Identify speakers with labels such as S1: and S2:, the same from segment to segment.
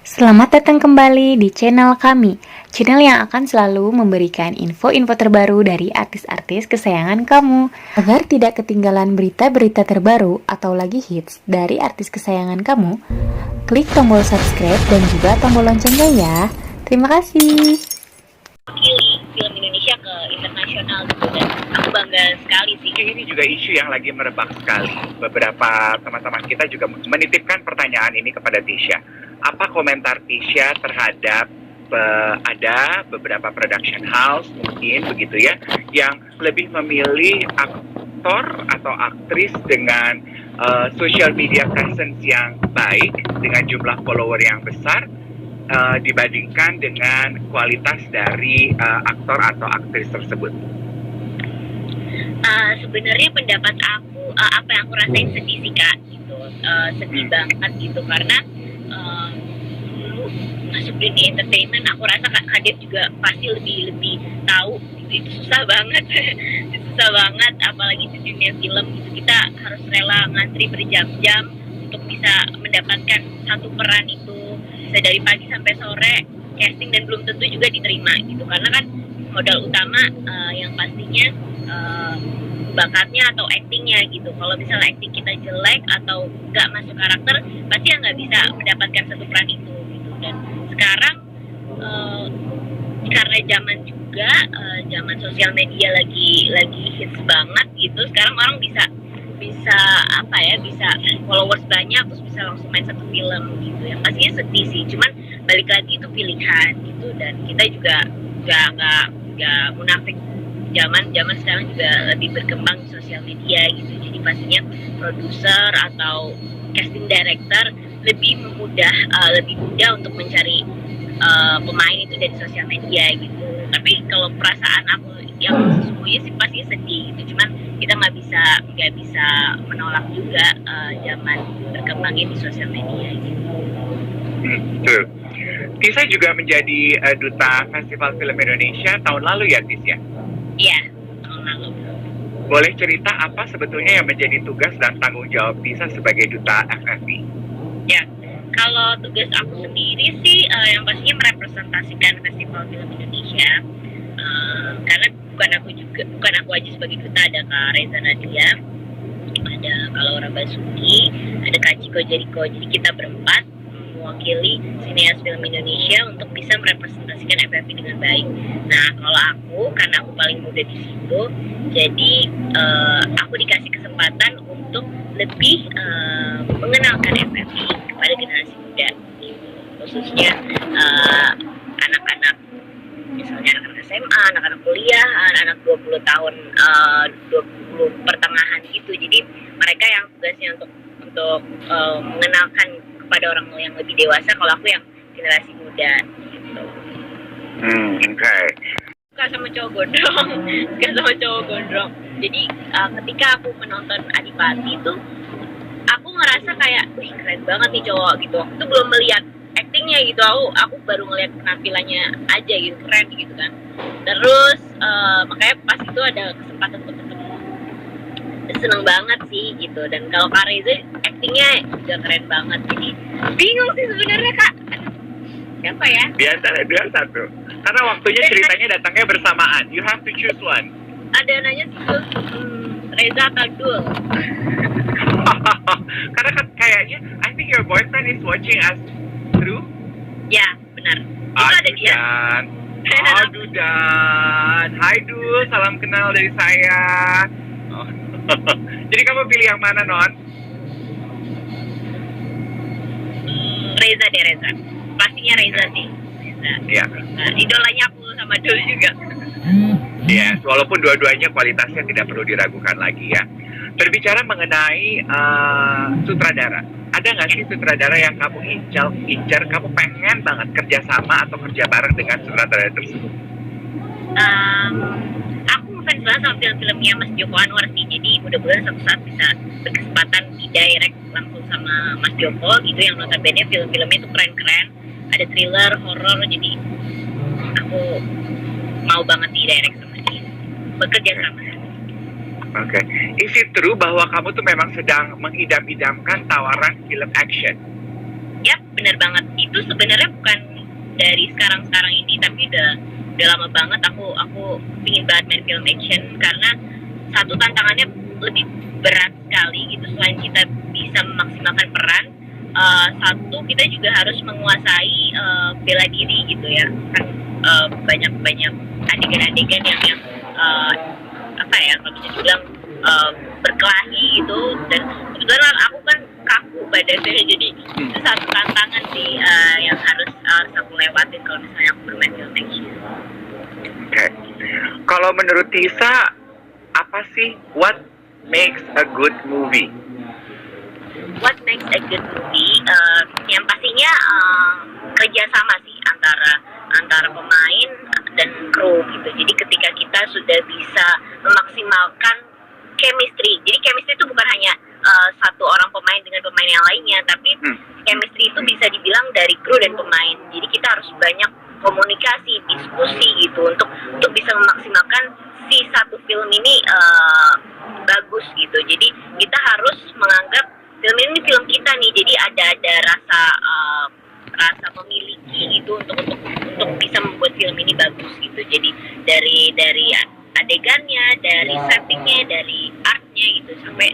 S1: Selamat datang kembali di channel kami, channel yang akan selalu memberikan info-info terbaru dari artis-artis kesayangan kamu. Agar tidak ketinggalan berita-berita terbaru atau lagi hits dari artis kesayangan kamu, klik tombol subscribe dan juga tombol loncengnya ya. Terima kasih.
S2: Mewakili film Indonesia ke internasional gitu, dan aku bangga sekali sih.
S3: Ini juga isu yang lagi merebak sekali. Beberapa teman-teman kita juga menitipkan pertanyaan ini kepada Tisha. Apa komentar Tisha terhadap ada beberapa production house mungkin begitu ya, yang lebih memilih aktor atau aktris dengan social media presence yang baik, dengan jumlah follower yang besar, dibandingkan dengan kualitas dari aktor atau aktris tersebut?
S2: Sebenarnya pendapat aku, apa yang aku rasain sedih sih Kak, gitu. Sedih banget gitu, karena dulu masuk dunia entertainment, aku rasa Kak Kadep juga pasti lebih tahu gitu. Itu susah banget. Itu susah banget, apalagi di dunia film gitu, kita harus rela ngantri berjam-jam untuk bisa mendapatkan satu peran itu, bisa dari pagi sampai sore casting, dan belum tentu juga diterima gitu, karena kan modal utama yang pastinya bakatnya atau actingnya gitu. Kalau misalnya acting kita jelek atau nggak masuk karakter, pasti ya nggak bisa mendapatkan satu peran itu gitu. Dan sekarang karena zaman juga zaman sosial media lagi hits banget gitu, sekarang orang bisa apa ya, bisa followers banyak terus bisa langsung main satu film gitu. Yang pastinya sedih sih, cuman balik lagi itu pilihan gitu, dan kita juga nggak munafik, zaman sekarang juga lebih berkembang di sosial media gitu. Jadi pastinya produser atau casting director lebih mudah untuk mencari pemain itu dari sosial media gitu. Tapi kalau perasaan aku yang sesungguhnya sih pasti sedih gitu, cuman kita nggak bisa menolak juga zaman berkembangnya di sosial media gitu.
S3: Betul. Tisha juga menjadi duta Festival Film Indonesia tahun lalu ya, Tis ya?
S2: Iya, tahun lalu.
S3: Boleh cerita apa sebetulnya yang menjadi tugas dan tanggung jawab Tisha sebagai duta FFI?
S2: Ya, kalau tugas aku sendiri sih yang pastinya merepresentasikan Festival Film Indonesia, karena bukan aku aja sebagai duta, ada Kak Reza Nadia, ada Kak Laura Basuki, ada Kak Ciko Jericho. Jadi kita berempat mewakili sineas film Indonesia untuk bisa merepresentasikan FFI dengan baik. Nah, kalau aku, karena aku paling muda di situ, jadi aku dikasih kesempatan untuk lebih mengenalkan FFI kepada generasi muda, gitu. Khususnya anak-anak, misalnya anak-anak SMA, anak-anak kuliah, anak 20 tahun, 20 pertengahan gitu. Jadi mereka yang tugasnya untuk mengenalkan kepada orang yang lebih dewasa, kalau aku yang generasi muda gitu.
S3: Okay.
S2: Suka sama cowok gondrong. Jadi ketika aku menonton Adipati itu, aku ngerasa kayak, wih keren banget nih cowok gitu. Aku tuh belum melihat actingnya gitu, aku baru ngeliat penampilannya aja gitu, keren gitu kan. Terus makanya pas itu ada kesempatan untuk ketemu, seneng banget sih gitu. Dan kalau Kak Reza actingnya juga keren banget, jadi bingung sih sebenarnya Kak, siapa ya?
S3: Biasa ada dua satu, karena waktunya ceritanya datangnya bersamaan. You have to choose one.
S2: Ada nanya sih tuh, Reza atau Dul.
S3: Karena kan kayaknya I think your boyfriend is watching us through.
S2: Ya benar, itu ada dia.
S3: Aduh Dan, hai Dul, salam kenal dari saya. Jadi kamu pilih yang mana, Non?
S2: Reza deh, Reza. Pastinya Reza sih. Reza.
S3: Iya.
S2: Nah, idolanya aku sama Dul juga.
S3: Yes, walaupun dua-duanya kualitasnya tidak perlu diragukan lagi ya. Berbicara mengenai sutradara, ada nggak sih sutradara yang kamu incar, kamu pengen banget kerjasama atau kerja bareng dengan sutradara tersebut?
S2: Aku ngefans banget sama film-filmnya Mas Joko Anwar sih. Jadi mudah-mudahan suatu saat bisa berkesempatan di direct langsung sama Mas Joko gitu, yang notabene film-filmnya itu keren-keren, ada thriller, horor. Jadi aku mau banget di direct sama dia, bekerja sama.
S3: Oke. Is it true bahwa kamu tuh memang sedang mengidam-idamkan tawaran film action?
S2: Yap, benar banget, itu sebenarnya bukan dari sekarang ini, tapi udah lama banget aku pingin banget main film action, karena satu tantangannya lebih berat sekali gitu. Selain kita bisa memaksimalkan peran, satu kita juga harus menguasai bela diri gitu ya kan. Banyak adegan-adegan yang apa ya, kalau bisa dibilang berkelahi gitu, dan kebetulan aku kan kaku badannya, jadi itu satu tantangan sih yang harus aku lewatin kalau misalnya aku bermain film action.
S3: Oke. Kalau menurut Tisa, apa sih what makes a good movie?
S2: What makes a good movie? Yang pastinya kerjasama sih antara pemain dan kru gitu. Jadi ketika kita sudah bisa memaksimalkan chemistry. Jadi chemistry itu bukan hanya satu orang pemain dengan pemain yang lainnya, tapi chemistry itu bisa dibilang dari kru dan pemain. Jadi kita harus banyak komunikasi, diskusi gitu untuk bisa memaksimalkan si satu film ini bagus gitu. Jadi kita harus menganggap film ini film kita nih. Jadi ada rasa memiliki gitu untuk bisa membuat film ini bagus gitu. Jadi dari adegannya, dari settingnya, dari artnya gitu, sampai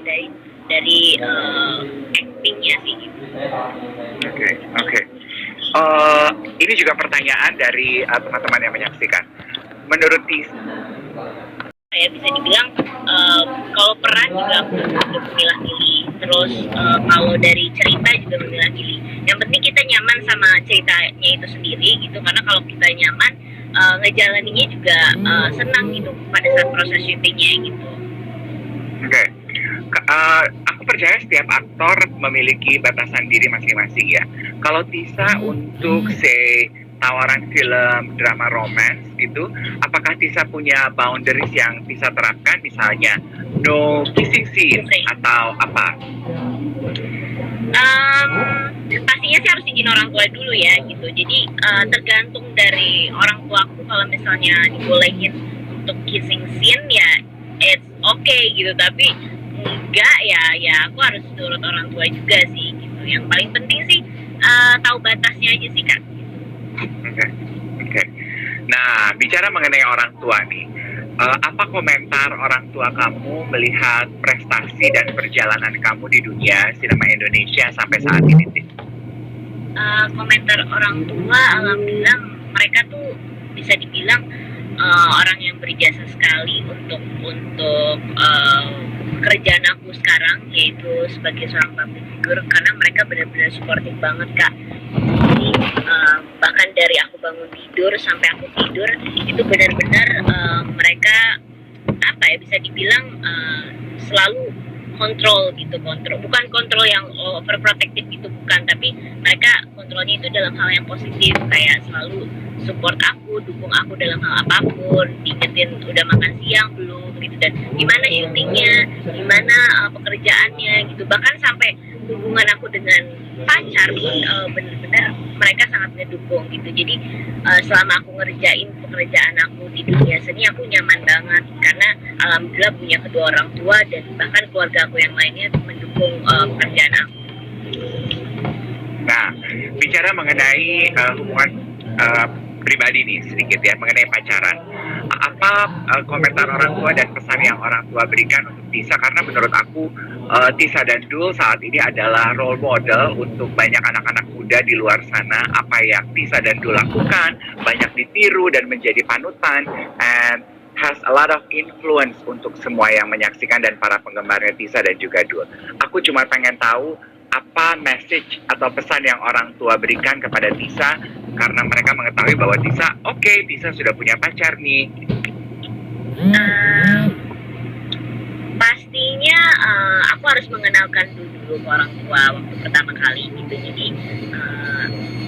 S2: dari actingnya sih gitu.
S3: Oke. Ini juga pertanyaan dari teman-teman yang menyaksikan. Menurut Tisa,
S2: Ya bisa dibilang kalau peran juga aku memilah-milih, terus kalau dari cerita juga memilah-milih. Yang penting kita nyaman sama ceritanya itu sendiri gitu, karena kalau kita nyaman ngejalaninnya juga senang gitu pada saat proses syutingnya gitu.
S3: Oke. Aku percaya setiap aktor memiliki batasan diri masing-masing ya. Kalau Tisa untuk tawaran film drama romance gitu, apakah Tisa punya boundaries yang Tisa terapkan, misalnya no kissing scene atau apa?
S2: Pastinya sih harus izin orang tua dulu ya gitu. Jadi tergantung dari orang tuaku, kalau misalnya dibolehin untuk kissing scene ya it's okay gitu, tapi enggak ya aku harus nurut orang tua juga sih gitu. Yang paling penting sih tahu batasnya aja sih Kak.
S3: Oke. Nah, bicara mengenai orang tua nih, apa komentar orang tua kamu melihat prestasi dan perjalanan kamu di dunia sinema Indonesia sampai saat ini?
S2: Komentar orang tua, alhamdulillah mereka tuh bisa dibilang orang yang berjasa sekali untuk pekerjaan aku sekarang, yaitu sebagai seorang public figure, karena mereka benar-benar supportive banget Kak. Jadi bahkan dari aku bangun tidur sampai aku tidur itu benar-benar mereka apa ya, bisa dibilang selalu kontrol gitu, bukan kontrol yang overprotective gitu, bukan, tapi mereka kontrolnya itu dalam hal yang positif, kayak selalu support aku, dukung aku dalam hal apapun, diingetin udah makan siang belum gitu, dan gimana syutingnya, gimana pekerjaannya gitu. Bahkan sampai hubungan aku dengan pacar pun benar-benar mereka sangat ngedukung gitu. Jadi selama aku ngerjain pekerjaan aku di dunia seni, aku nyaman banget karena alhamdulillah punya kedua orang tua, dan bahkan keluarga aku yang lainnya mendukung pekerjaan aku.
S3: Nah, bicara mengenai hubungan pribadi nih sedikit ya, mengenai pacaran. Apa komentar orang tua dan pesan yang orang tua berikan untuk Tisa? Karena menurut aku Tisa dan Dul saat ini adalah role model untuk banyak anak-anak muda di luar sana. Apa yang Tisa dan Dul lakukan banyak ditiru dan menjadi panutan, and has a lot of influence untuk semua yang menyaksikan dan para penggemarnya Tisa dan juga Dul. Aku cuma pengen tahu apa message atau pesan yang orang tua berikan kepada Tisa, karena mereka mengetahui bahwa Tisa, Tisa sudah punya pacar nih.
S2: Pastinya aku harus mengenalkan dulu ke orang tua waktu pertama kali gitu. Jadi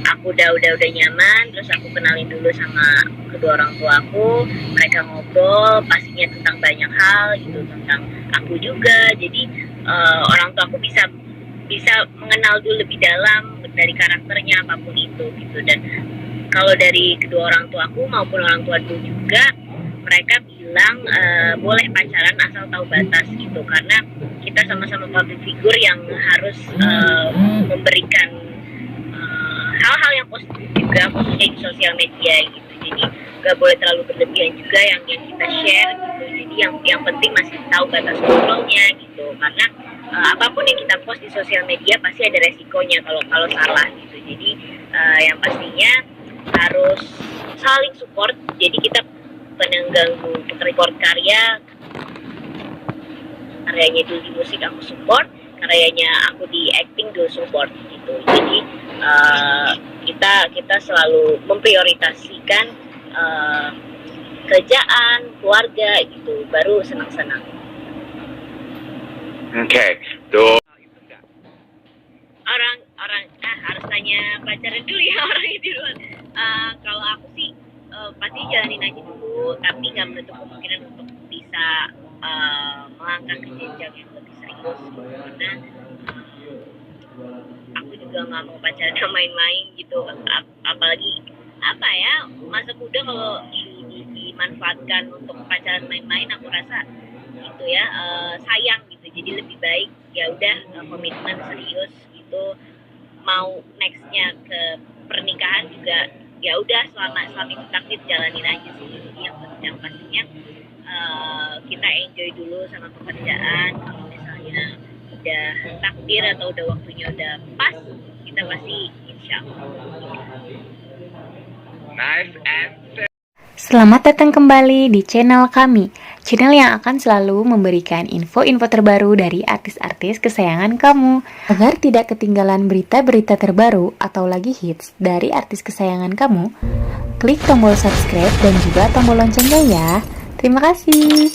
S2: aku udah nyaman, terus aku kenalin dulu sama kedua orang tua aku. Mereka ngobrol pastinya tentang banyak hal gitu, tentang aku juga. Jadi orang tua aku bisa mengenal dulu lebih dalam dari karakternya apapun itu gitu. Dan kalau dari kedua orang tua aku maupun orang tua dulu juga, mereka bilang boleh pacaran asal tahu batas gitu, karena kita sama-sama public figure yang harus memberikan hal-hal yang positif juga, khususnya di sosial media gitu. Jadi nggak boleh terlalu berlebihan juga yang kita share gitu. Jadi yang penting masih tahu batas kontrolnya gitu, karena apapun yang kita post di sosial media pasti ada resikonya kalau salah gitu. Jadi yang pastinya harus saling support. Jadi kita penengganggu record karyanya dulu di musik aku support, karyanya aku di acting dulu support gitu. Jadi kita selalu memprioritaskan kerjaan, keluarga gitu, baru senang-senang.
S3: Oke, tuh.
S2: Orang harus tanya pacaran dulu ya orangnya di luar. Kalau aku sih pasti jalanin aja dulu, tapi nggak menutup kemungkinan untuk bisa melangkah ke jenjang yang lebih serius gitu. Karena aku juga nggak mau pacaran sama main-main gitu, apalagi apa ya, masa muda kalau dimanfaatkan untuk pacaran main-main, aku rasa gitu ya, sayang gitu. Jadi lebih baik ya udah komitmen serius gitu. Mau nextnya ke pernikahan juga ya udah, selama itu takdir jalanin aja sih. Jadi yang pastinya kita enjoy dulu sama pekerjaan. Kalau misalnya udah takdir atau udah waktunya udah pas, kita pasti insya Allah.
S3: Nice answer.
S1: Selamat datang kembali di channel kami, channel yang akan selalu memberikan info-info terbaru dari artis-artis kesayangan kamu. Agar tidak ketinggalan berita-berita terbaru atau lagi hits dari artis kesayangan kamu, klik tombol subscribe dan juga tombol loncengnya ya. Terima kasih.